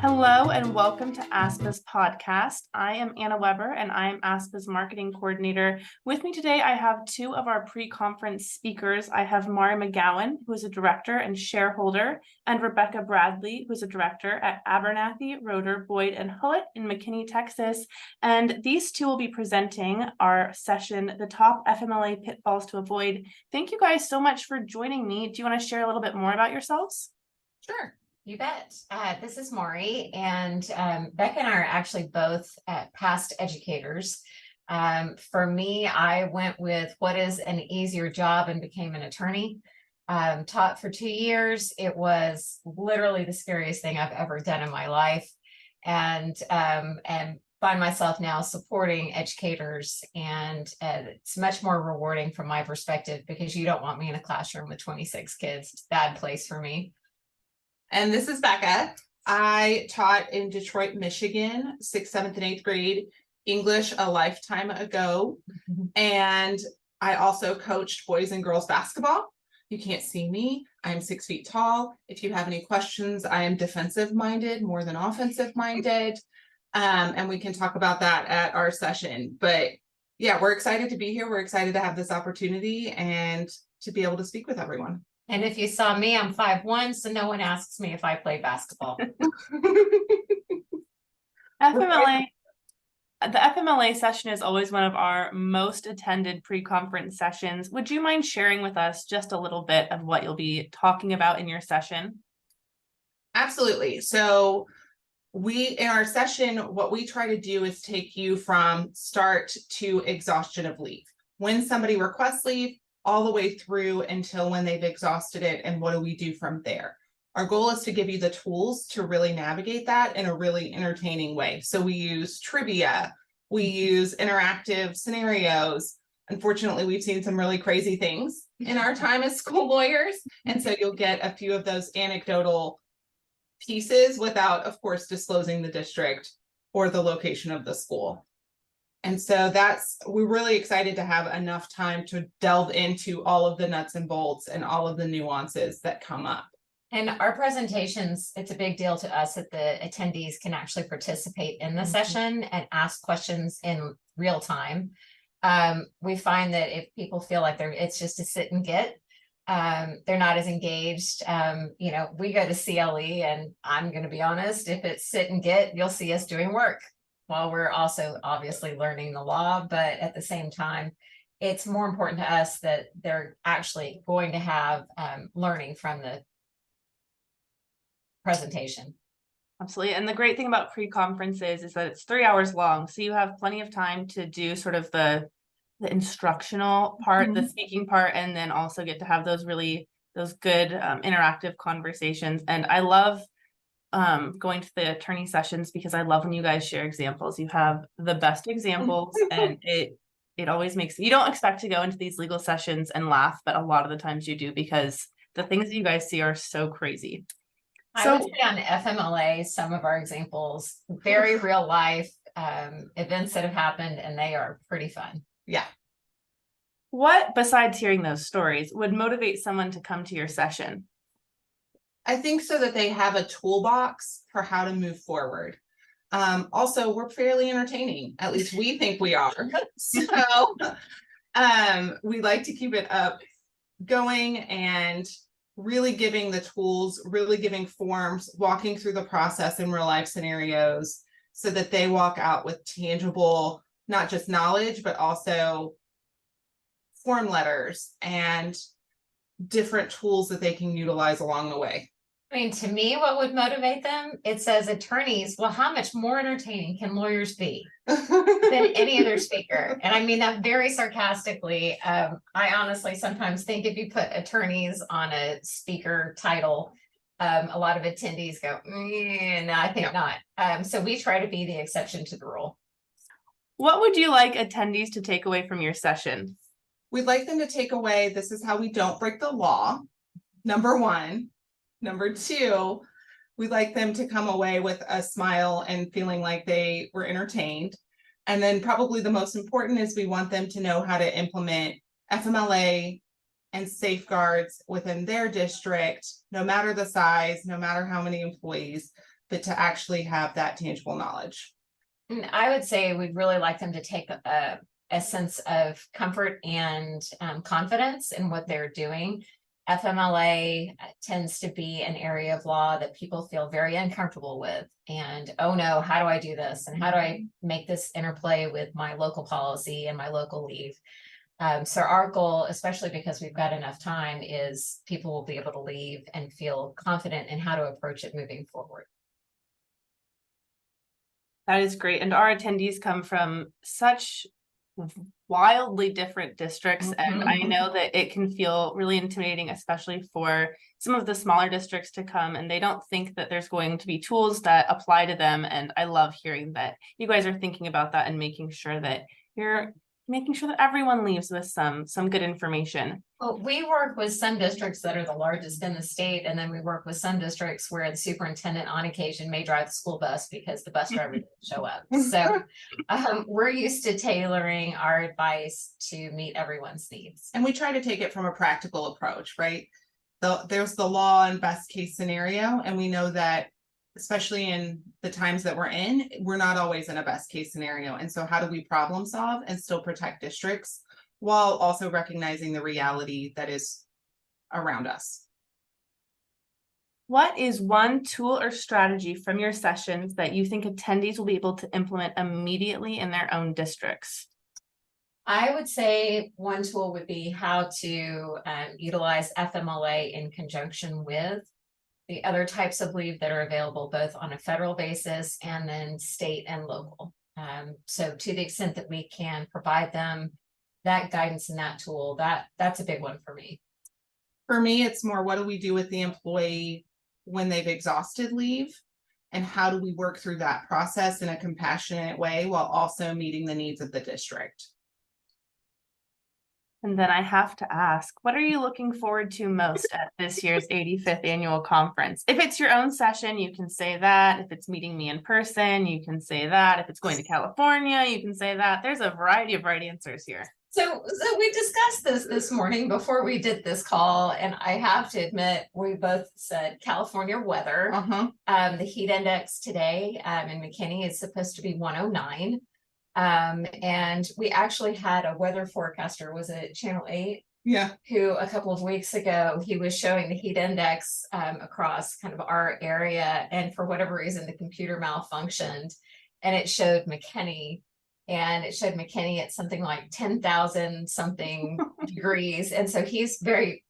Hello and welcome to AASPA's podcast. I am Anna Weber and I am AASPA's marketing coordinator. With me today, I have two of our pre-conference speakers. I have Mari McGowan, who is a director and shareholder, and Rebecca Bradley, who is a director at Abernathy, Roeder, Boyd, and Hullett in McKinney, Texas. And these two will be presenting our session, The Top FMLA Pitfalls to Avoid. Thank you guys so much for joining me. Do you want to share a little bit more about yourselves? Sure, you bet. This is Maury, and Becca and I are actually both past educators. For me, I went with what is an easier job and became an attorney. Taught for 2 years. It was literally the scariest thing I've ever done in my life, and find myself now supporting educators, and it's much more rewarding from my perspective because you don't want me in a classroom with 26 kids. It's a bad place for me. And this is Becca. I taught in Detroit, Michigan, 6th, 7th, and 8th grade English a lifetime ago. And I also coached boys and girls basketball. You can't see me. I am 6 feet tall. If you have any questions, I am defensive minded more than offensive minded. And we can talk about that at our session. But yeah, we're excited to be here. We're excited to have this opportunity and to be able to speak with everyone. And if you saw me, I'm 5'1", so no one asks me if I play basketball. FMLA, the FMLA session is always one of our most attended pre-conference sessions. Would you mind sharing with us just a little bit of what you'll be talking about in your session? Absolutely. So in our session, what we try to do is take you from start to exhaustion of leave. When somebody requests leave, all the way through until when they've exhausted it, and what do we do from there? Our goal is to give you the tools to really navigate that in a really entertaining way. So we use trivia, we use interactive scenarios. Unfortunately, we've seen some really crazy things in our time as school lawyers. And so you'll get a few of those anecdotal pieces without, of course, disclosing the district or the location of the school. And so we're really excited to have enough time to delve into all of the nuts and bolts and all of the nuances that come up. And our presentations, it's a big deal to us that the attendees can actually participate in the session and ask questions in real time. We find that if people feel like it's just a sit and get, they're not as engaged. We go to CLE, and I'm going to be honest, if it's sit and get, you'll see us doing work. While we're also obviously learning the law, but at the same time, it's more important to us that they're actually going to have learning from the presentation. Absolutely. And the great thing about pre-conferences is that it's 3 hours long. So you have plenty of time to do sort of the instructional part, the speaking part, and then also get to have those good interactive conversations. And I love going to the attorney sessions because I love when you guys share examples. You have the best examples, and it always makes you don't expect to go into these legal sessions and laugh, but a lot of the times you do because the things that you guys see are so crazy. I would say on FMLA, some of our examples, very real life events that have happened, and they are pretty fun. Yeah. What, besides hearing those stories, would motivate someone to come to your session? I think so that they have a toolbox for how to move forward. Also, we're fairly entertaining. At least we think we are. So we like to keep it up going and really giving the tools, really giving forms, walking through the process in real life scenarios so that they walk out with tangible, not just knowledge, but also form letters and different tools that they can utilize along the way. I mean, to me, what would motivate them? It says attorneys, well, how much more entertaining can lawyers be than any other speaker? And I mean that very sarcastically. I honestly sometimes think if you put attorneys on a speaker title, a lot of attendees go, no, I think not. So we try to be the exception to the rule. What would you like attendees to take away from your session? We'd like them to take away, this is how we don't break the law, number one. Number two, we'd like them to come away with a smile and feeling like they were entertained. And then probably the most important is we want them to know how to implement FMLA and safeguards within their district, no matter the size, no matter how many employees, but to actually have that tangible knowledge. And I would say we'd really like them to take a sense of comfort and confidence in what they're doing. FMLA tends to be an area of law that people feel very uncomfortable with. And, oh no, how do I do this? And how do I make this interplay with my local policy and my local leave? So our goal, especially because we've got enough time, is people will be able to leave and feel confident in how to approach it moving forward. That is great. And our attendees come from such wildly different districts. And I know that it can feel really intimidating, especially for some of the smaller districts to come, and they don't think that there's going to be tools that apply to them. And I love hearing that you guys are thinking about that and making sure that everyone leaves with some good information. Well, we work with some districts that are the largest in the state, and then we work with some districts where the superintendent on occasion may drive the school bus because the bus driver didn't show up. So we're used to tailoring our advice to meet everyone's needs. And we try to take it from a practical approach, right? There's the law and best case scenario, and we know that especially in the times that we're in, we're not always in a best case scenario. And so how do we problem solve and still protect districts while also recognizing the reality that is around us? What is one tool or strategy from your sessions that you think attendees will be able to implement immediately in their own districts? I would say one tool would be how to utilize FMLA in conjunction with the other types of leave that are available both on a federal basis and then state and local. So to the extent that we can provide them that guidance and that tool, that's a big one for me. For me, it's more, what do we do with the employee when they've exhausted leave? And how do we work through that process in a compassionate way while also meeting the needs of the district? And then I have to ask, what are you looking forward to most at this year's 85th annual conference? If it's your own session, you can say that. If it's meeting me in person, you can say that. If it's going to California, you can say that. There's a variety of right answers here. So we discussed this morning before we did this call, and I have to admit, we both said California weather. The heat index today in McKinney is supposed to be 109. And we actually had a weather forecaster, was it Channel 8? Yeah. Who a couple of weeks ago, he was showing the heat index across kind of our area. And for whatever reason, the computer malfunctioned and it showed McKinney. And it showed McKinney at something like 10,000 something degrees. And so he's very,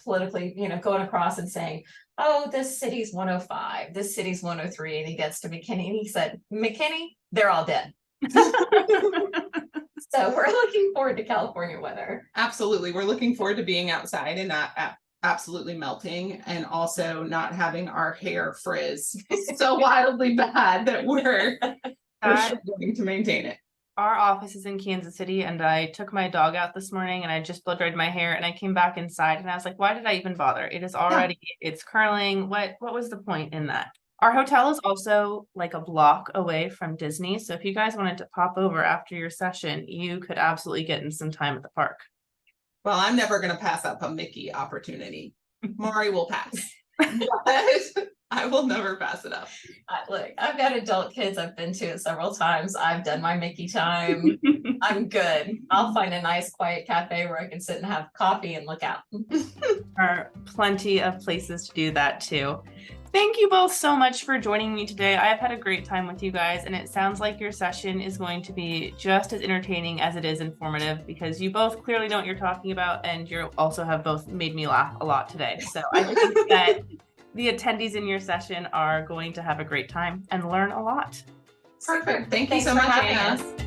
politically, going across and saying, oh, this city's 105, this city's 103. And he gets to McKinney and he said, McKinney, they're all dead. So we're looking forward to California weather. Absolutely. We're looking forward to being outside and not absolutely melting, and also not having our hair frizz so wildly bad that we're struggling to maintain it. Our office is in Kansas City, and I took my dog out this morning and I just blow dried my hair, and I came back inside and I was like, why did I even bother? It is already, it's curling. What was the point in that? Our hotel is also like a block away from Disney. So if you guys wanted to pop over after your session, you could absolutely get in some time at the park. Well, I'm never going to pass up a Mickey opportunity. Maury will pass. I will never pass it up. Look, I've got adult kids. I've been to it several times. I've done my Mickey time. I'm good. I'll find a nice quiet cafe where I can sit and have coffee and look out. There are plenty of places to do that too. Thank you both so much for joining me today. I have had a great time with you guys, and it sounds like your session is going to be just as entertaining as it is informative, because you both clearly know what you're talking about, and you also have both made me laugh a lot today. So I think that the attendees in your session are going to have a great time and learn a lot. Perfect. Thank you so much for having us.